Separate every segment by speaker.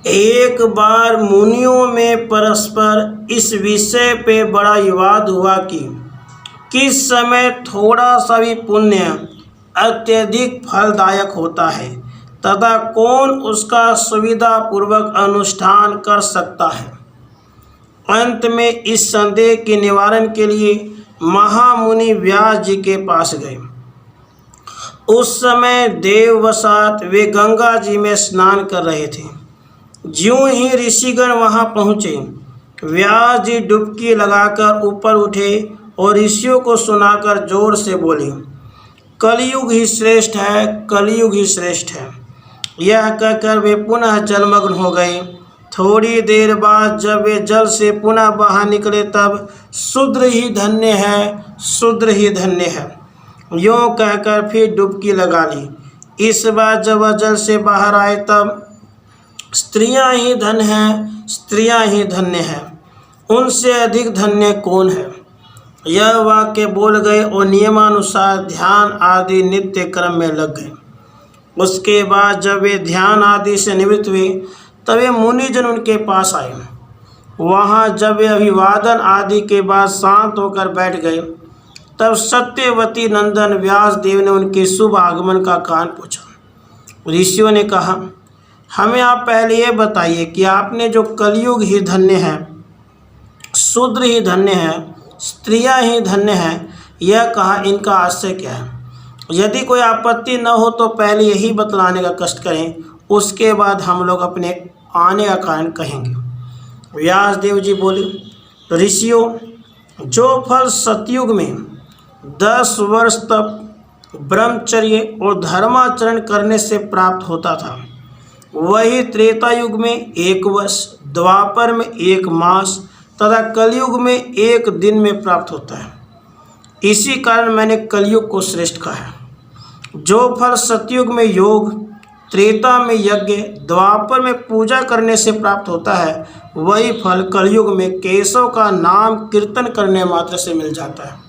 Speaker 1: एक बार मुनियों में परस्पर इस विषय पे बड़ा विवाद हुआ कि किस समय थोड़ा सा भी पुण्य अत्यधिक फलदायक होता है तथा कौन उसका सुविधापूर्वक अनुष्ठान कर सकता है। अंत में इस संदेह के निवारण के लिए महामुनि व्यास जी के पास गए। उस समय देववसात वे गंगा जी में स्नान कर रहे थे। ज्यों ही ऋषिगण वहां पहुँचे, व्यास जी डुबकी लगाकर ऊपर उठे और ऋषियों को सुनाकर जोर से बोले, कलयुग ही श्रेष्ठ है, कलयुग ही श्रेष्ठ है। यह कहकर वे पुनः जलमग्न हो गए। थोड़ी देर बाद जब वे जल से पुनः बाहर निकले तब शूद्र ही धन्य है, शूद्र ही धन्य है, यूँ कहकर फिर डुबकी लगा ली। इस बार जब वह जल से बाहर आए तब स्त्रियां ही धन्य हैं, स्त्रियां ही धन्य हैं, उनसे अधिक धन्य कौन है। यह वाक्य बोल गए और नियमानुसार ध्यान आदि नित्य कर्म में लग गए। उसके बाद जब वे ध्यान आदि से निवृत्त हुए तब वे मुनिजन उनके पास आए। वहाँ जब वे अभिवादन आदि के बाद शांत होकर बैठ गए तब सत्यवती नंदन व्यास देव ने उनके शुभ आगमन का कारण पूछा। ऋषियों ने कहा, हमें आप पहले ये बताइए कि आपने जो कलयुग ही धन्य है, शूद्र ही धन्य है, स्त्रियां ही धन्य हैं, यह कहा, इनका आशय क्या है। यदि कोई आपत्ति न हो तो पहले यही बतलाने का कष्ट करें, उसके बाद हम लोग अपने आने का कारण कहेंगे। व्यास देव जी बोले, ऋषियों, जो फल सतयुग में 10 वर्ष तक ब्रह्मचर्य और धर्माचरण करने से प्राप्त होता था, वही त्रेता युग में 1 वर्ष, द्वापर में 1 मास तथा कलयुग में 1 दिन में प्राप्त होता है। इसी कारण मैंने कलयुग को श्रेष्ठ कहा है। जो फल सतयुग में योग, त्रेता में यज्ञ, द्वापर में पूजा करने से प्राप्त होता है, वही फल कलयुग में केशव का नाम कीर्तन करने मात्र से मिल जाता है।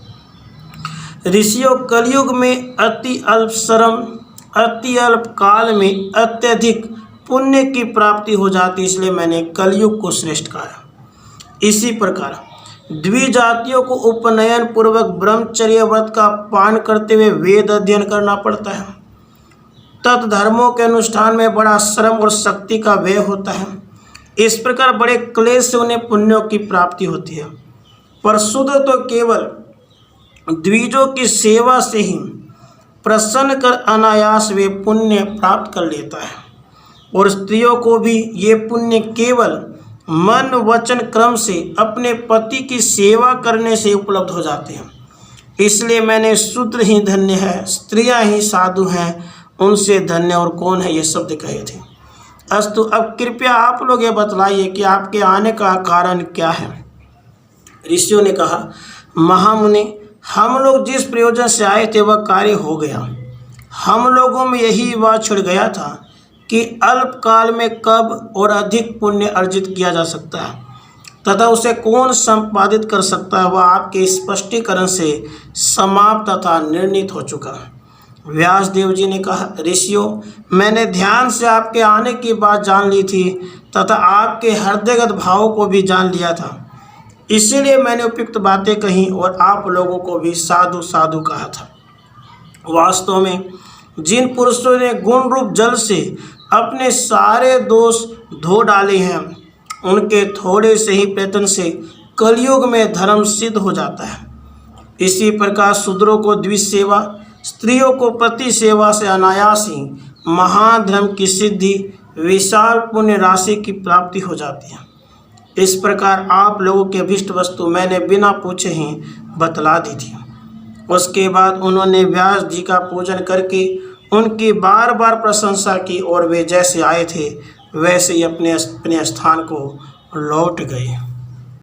Speaker 1: ऋषियों, कलयुग में अति अल्प श्रम, अति अल्प काल में अत्यधिक पुण्य की प्राप्ति हो जाती, इसलिए मैंने कलयुग को श्रेष्ठ कहा है। इसी प्रकार द्विजातियों को उपनयन पूर्वक ब्रह्मचर्य व्रत का पालन करते हुए वेद अध्ययन करना पड़ता है। तत्धर्मों के अनुष्ठान में बड़ा श्रम और शक्ति का व्यय होता है। इस प्रकार बड़े क्लेश से उन्हें पुण्यों की प्राप्ति होती है। पर शूद्र तो केवल द्विजों की सेवा से ही प्रसन्न कर अनायास वे पुण्य प्राप्त कर लेता है, और स्त्रियों को भी ये पुण्य केवल मन वचन क्रम से अपने पति की सेवा करने से उपलब्ध हो जाते हैं। इसलिए मैंने शूद्र ही धन्य है, स्त्रियां ही साधु हैं, उनसे धन्य और कौन है, ये शब्द कहे थे। अस्तु, अब कृपया आप लोग ये बतलाइए कि आपके आने का कारण क्या है। ऋषियों ने कहा, महामुनि, हम लोग जिस प्रयोजन से आए थे वह कार्य हो गया। हम लोगों में यही बात छिड़ गया था कि अल्प काल में कब और अधिक पुण्य अर्जित किया जा सकता है तथा उसे कौन संपादित कर सकता है, वह आपके स्पष्टीकरण से समाप्त तथा निर्णीत हो चुका है। व्यास देव जी ने कहा, ऋषियों, मैंने ध्यान से आपके आने की बात जान ली थी तथा आपके हृदयगत भावों को भी जान लिया था। इसीलिए मैंने उपयुक्त बातें कही और आप लोगों को भी साधु साधु कहा था। वास्तव में जिन पुरुषों ने गुण रूप जल से अपने सारे दोष धो डाले हैं, उनके थोड़े से ही प्रयत्न से कलयुग में धर्म सिद्ध हो जाता है। इसी प्रकार शूद्रों को द्विज सेवा, स्त्रियों को पति सेवा से अनायास ही महान धर्म की सिद्धि, विशाल पुण्य राशि की प्राप्ति हो जाती है। इस प्रकार आप लोगों की अभीष्ट वस्तु मैंने बिना पूछे ही बतला दी थी। उसके बाद उन्होंने व्यास जी का पूजन करके उनकी बार बार प्रशंसा की और वे जैसे आए थे वैसे ही अपने स्थान को लौट गए।